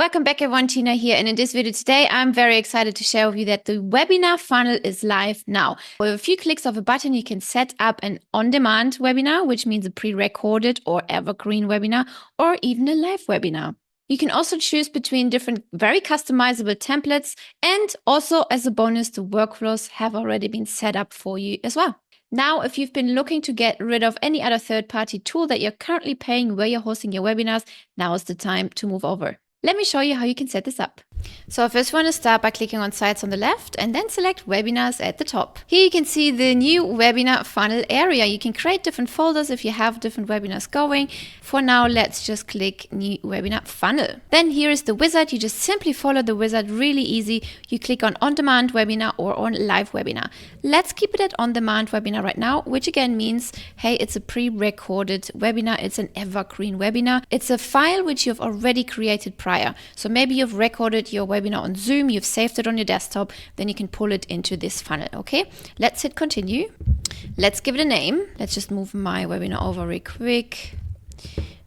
Welcome back everyone, Tina here, and in this video today I'm very excited to share with you that the webinar funnel is live now. With a few clicks of a button you can set up an on-demand webinar, which means a pre-recorded or evergreen webinar, or even a live webinar. You can also choose between different very customizable templates, and also as a bonus the workflows have already been set up for you as well. Now, if you've been looking to get rid of any other third-party tool that you're currently paying where you're hosting your webinars, now is the time to move over. Let me show you how you can set this up. So first we want to start by clicking on Sites on the left and then select Webinars at the top. Here you can see the new webinar funnel area. You can create different folders if you have different webinars going. For now, let's just click New Webinar Funnel. Then here is the wizard. You just simply follow the wizard, really easy. You click on On-Demand Webinar or on Live Webinar. Let's keep it at On-Demand Webinar right now, which again means, hey, it's a pre-recorded webinar. It's an evergreen webinar. It's a file which you've already created prior. So maybe you've recorded your webinar on Zoom, you've saved it on your desktop, then you can pull it into this funnel. Okay, let's hit continue. Let's give it a name. Let's just move my webinar over real quick.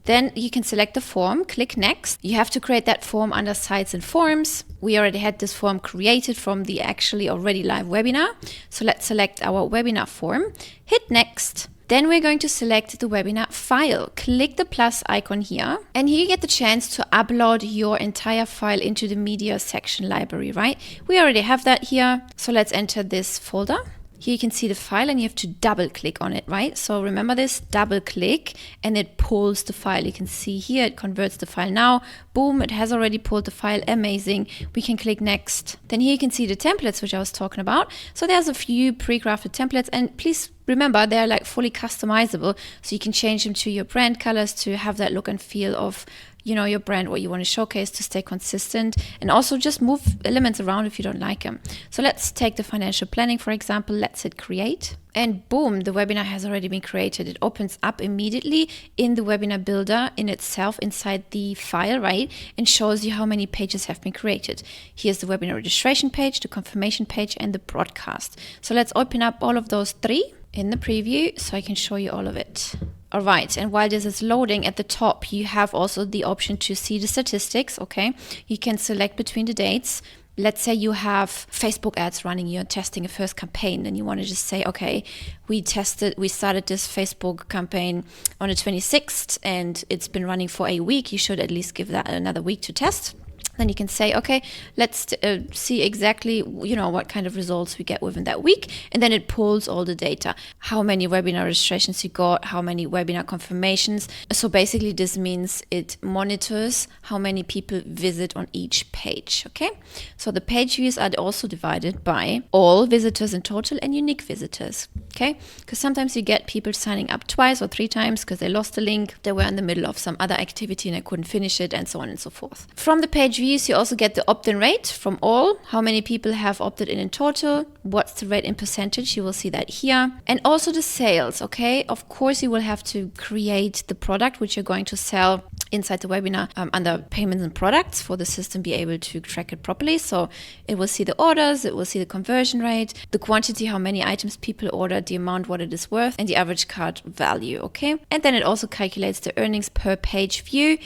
Then you can select the form, click next. You have to create that form under sites and forms. We already had this form created from the actually already live webinar. So let's select our webinar form, hit next. Then we're going to select the webinar file. Click the plus icon here, and here you get the chance to upload your entire file into the media section library, right? We already have that here. So let's enter this folder. Here you can see the file and you have to double click on it, right? So remember this, double click and it pulls the file. You can see here it converts the file now. Boom, it has already pulled the file. Amazing. We can click next. Then here you can see the templates which I was talking about. So there's a few pre-crafted templates, and please remember they're like fully customizable. So you can change them to your brand colors to have that look and feel of, you know, your brand, what you want to showcase to stay consistent, and also just move elements around if you don't like them. So let's take the financial planning, for example. Let's hit create, and boom, the webinar has already been created. It opens up immediately in the webinar builder in itself inside the file, right? And shows you how many pages have been created. Here's the webinar registration page, the confirmation page, and the broadcast. So let's open up all of those three in the preview so I can show you all of it. All right, and while this is loading at the top, you have also the option to see the statistics, okay? You can select between the dates. Let's say you have Facebook ads running, you're testing a first campaign, and you want to just say, okay, we started this Facebook campaign on the 26th and it's been running for a week. You should at least give that another week to test. Then you can say, okay, let's see exactly, you know, what kind of results we get within that week. And then it pulls all the data, how many webinar registrations you got, how many webinar confirmations. So basically this means it monitors how many people visit on each page, okay? So the page views are also divided by all visitors in total and unique visitors, okay? Because sometimes you get people signing up twice or three times because they lost the link, they were in the middle of some other activity and they couldn't finish it, and so on and so forth. From the page views, you also get the opt-in rate from all, how many people have opted in total, what's the rate in percentage, you will see that here, and also the sales, okay? Of course, you will have to create the product which you're going to sell inside the webinar under payments and products for the system be able to track it properly. So it will see the orders, it will see the conversion rate, the quantity, how many items people ordered, the amount, what it is worth, and the average cart value, okay? And then it also calculates the earnings per page view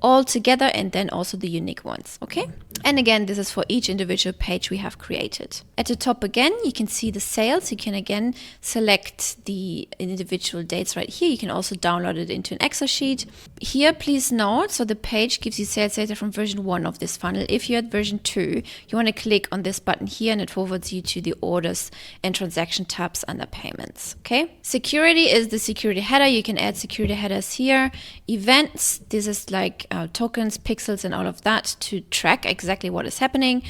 all together, and then also the unique ones, okay? And again, this is for each individual page we have created. At the top again, you can see the sales. You can again select the individual dates right here. You can also download it into an Excel sheet. Here, please note, so the page gives you sales data from version 1 of this funnel. If you're at version 2, you want to click on this button here and it forwards you to the orders and transaction tabs under payments, okay? Security is the security header. You can add security headers here. Events, this is like tokens, pixels, and all of that to track exactly what is happening.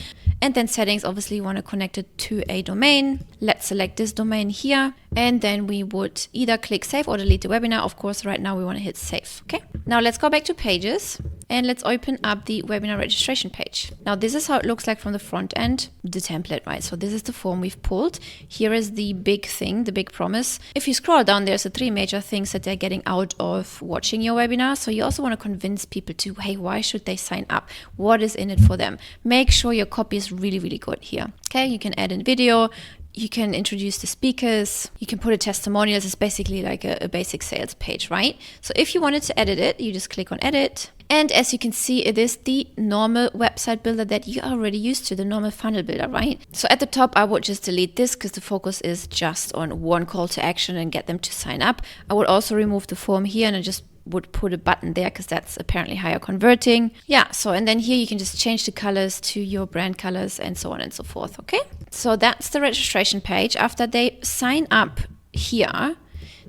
And then settings, obviously you want to connect it to a domain. Let's select this domain here, and then we would either click save or delete the webinar. Of course, right now we want to hit save, okay? Now let's go back to pages and let's open up the webinar registration page. Now this is how it looks like from the front end, the template, right? So this is the form we've pulled. Here is the big thing, the big promise. If you scroll down, there's the three major things that they're getting out of watching your webinar. So you also want to convince people to, hey, why should they sign up? What is in it for them? Make sure your copy is really, really good here. Okay, you can add in video, you can introduce the speakers, you can put a testimonials. It's basically like a basic sales page, right? So if you wanted to edit it, you just click on edit And as you can see, it is the normal website builder that you are already used to, the normal funnel builder, right? So at the top, I would just delete this because the focus is just on one call to action and get them to sign up. I would also remove the form here, and I just would put a button there because that's apparently higher converting. Yeah, so and then here you can just change the colors to your brand colors and so on and so forth, okay? So that's the registration page. After they sign up here,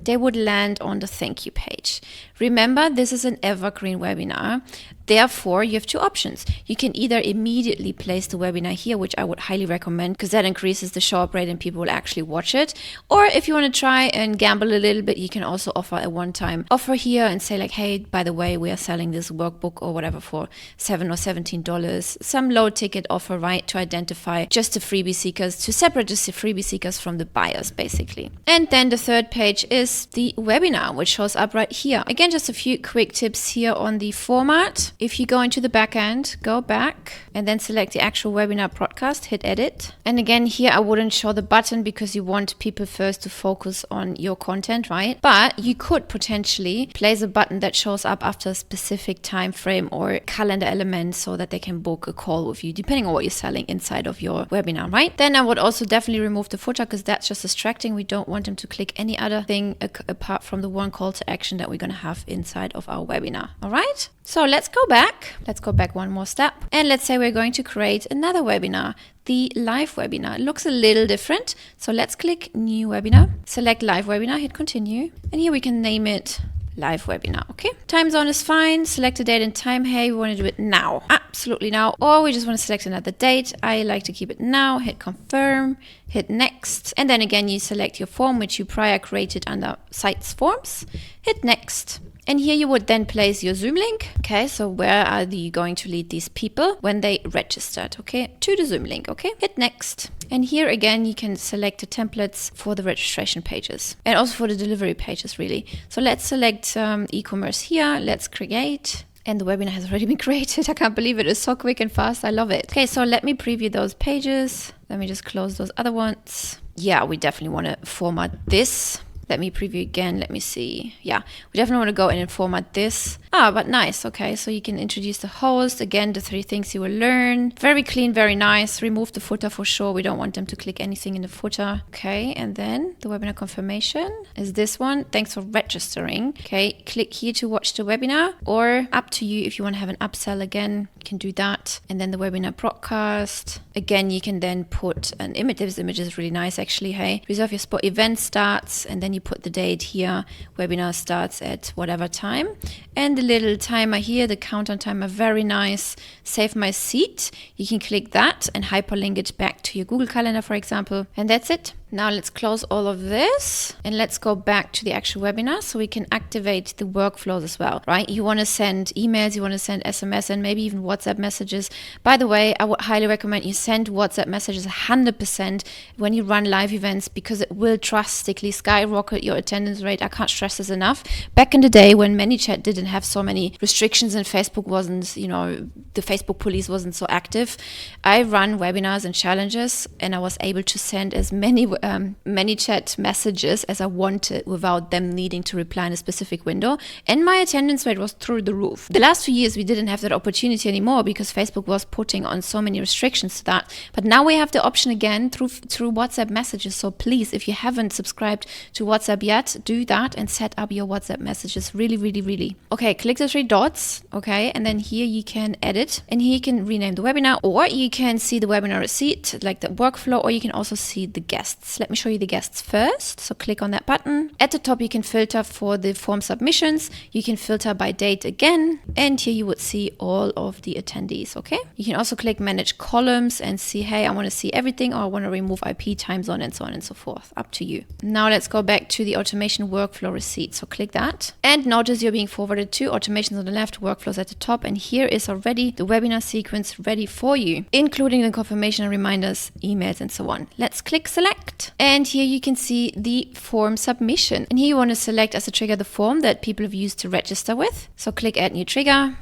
they would land on the thank you page. Remember, this is an evergreen webinar. Therefore, you have two options. You can either immediately place the webinar here, which I would highly recommend because that increases the show up rate and people will actually watch it. Or if you want to try and gamble a little bit, you can also offer a one-time offer here and say like, hey, by the way, we are selling this workbook or whatever for $7 or $17. Some low ticket offer, right, to identify just the freebie seekers, to separate just the freebie seekers from the buyers, basically. And then the third page is the webinar, which shows up right here. Again, just a few quick tips here on the format. If you go into the back end, go back and then select the actual webinar broadcast, hit edit. And again, here I wouldn't show the button because you want people first to focus on your content, right? But you could potentially place a button that shows up after a specific time frame or calendar element so that they can book a call with you, depending on what you're selling inside of your webinar, right? Then I would also definitely remove the footer because that's just distracting. We don't want them to click any other thing apart from the one call to action that we're going to have inside of our webinar. All right. So let's go back. Let's go back one more step. And let's say we're going to create another webinar, the live webinar. It looks a little different. So let's click new webinar, select live webinar, hit continue. And here we can name it live webinar. Okay. Time zone is fine. Select a date and time. Hey, we want to do it now. Absolutely now. Or we just want to select another date. I like to keep it now. Hit confirm, hit next. And then again, you select your form, which you prior created under sites forms. Hit next. And here you would then place your Zoom link. Okay, so where are you going to lead these people when they registered? Okay, to the Zoom link. Okay, hit next. And here again, you can select the templates for the registration pages and also for the delivery pages, really. So let's select e-commerce here. Let's create. And the webinar has already been created. I can't believe it. It's so quick and fast. I love it. Okay, so let me preview those pages. Let me just close those other ones. Yeah, we definitely want to format this. Let me preview again. Let me see. Yeah, we definitely want to go in and format this. But nice. Okay, so you can introduce the host. Again, the 3 things you will learn. Very clean, very nice. Remove the footer for sure. We don't want them to click anything in the footer. Okay, and then the webinar confirmation is this one. Thanks for registering. Okay, click here to watch the webinar, or up to you if you want to have an upsell again, you can do that. And then the webinar broadcast. Again, you can then put an image. This image is really nice actually. Hey, reserve your spot, event starts, and then you put the date here. Webinar starts at whatever time. And the little timer here, the countdown timer, very nice. Save my seat. You can click that and hyperlink it back to your Google Calendar, for example. And that's it. Now let's close all of this and let's go back to the actual webinar so we can activate the workflows as well, right? You want to send emails, you want to send SMS and maybe even WhatsApp messages. By the way, I would highly recommend you send WhatsApp messages 100% when you run live events because it will drastically skyrocket your attendance rate. I can't stress this enough. Back in the day when ManyChat didn't have so many restrictions and Facebook wasn't, you know, the Facebook police wasn't so active, I run webinars and challenges and I was able to send as many ManyChat messages as I wanted without them needing to reply in a specific window, and my attendance rate was through the roof. The last 2 years we didn't have that opportunity anymore because Facebook was putting on so many restrictions to that, but now we have the option again through WhatsApp messages. So please, if you haven't subscribed to WhatsApp yet, do that and set up your WhatsApp messages. Really. Okay, click the 3 dots. Okay, and then here you can edit and here you can rename the webinar, or you can see the webinar receipt like the workflow, or you can also see the guests. Let me show you the guests first. So click on that button. At the top, you can filter for the form submissions. You can filter by date again. And here you would see all of the attendees, okay? You can also click manage columns and see, hey, I want to see everything, or I want to remove IP, time zone, and so on and so forth. Up to you. Now let's go back to the automation workflow receipt. So click that. And notice you're being forwarded to automations on the left, workflows at the top. And here is already the webinar sequence ready for you, including the confirmation reminders, emails, and so on. Let's click select. And here you can see the form submission. And here you want to select as a trigger the form that people have used to register with. So click add new trigger,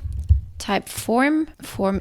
type form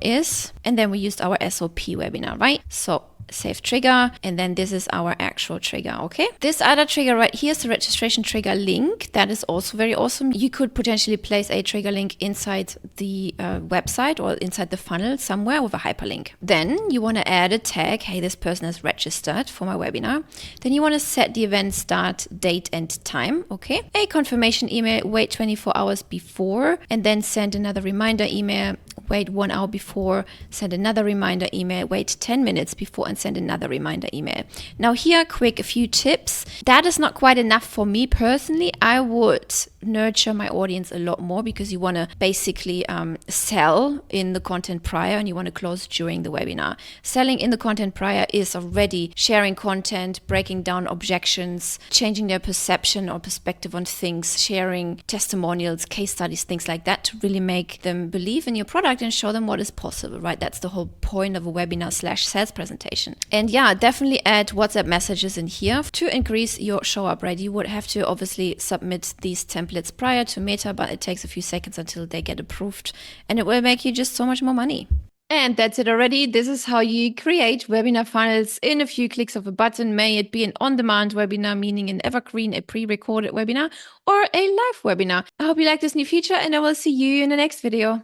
is, and then we used our SOP webinar, right? So save trigger, and then this is our actual trigger. Okay, this other trigger right here is the registration trigger link. That is also very awesome. You could potentially place a trigger link inside the website or inside the funnel somewhere with a hyperlink. Then you want to add a tag. Hey, this person has registered for my webinar. Then you want to set the event start date and time. Okay, a confirmation email, wait 24 hours before, and then send another reminder email, wait 1 hour before, send another reminder email, wait 10 minutes before, and send another reminder email. Now here, a few tips. That is not quite enough for me personally. I would nurture my audience a lot more, because you want to basically sell in the content prior and you want to close during the webinar. Selling in the content prior is already sharing content, breaking down objections, changing their perception or perspective on things, sharing testimonials, case studies, things like that, to really make them believe in your product and show them what is possible, right? That's the whole point of a webinar/sales presentation. And yeah, definitely add WhatsApp messages in here to increase your show up rate. You would have to obviously submit these templates prior to Meta, but it takes a few seconds until they get approved, and it will make you just so much more money. And that's it already. This is how you create webinar funnels in a few clicks of a button. May it be an on-demand webinar, meaning an evergreen, a pre-recorded webinar, or a live webinar. I hope you like this new feature, and I will see you in the next video.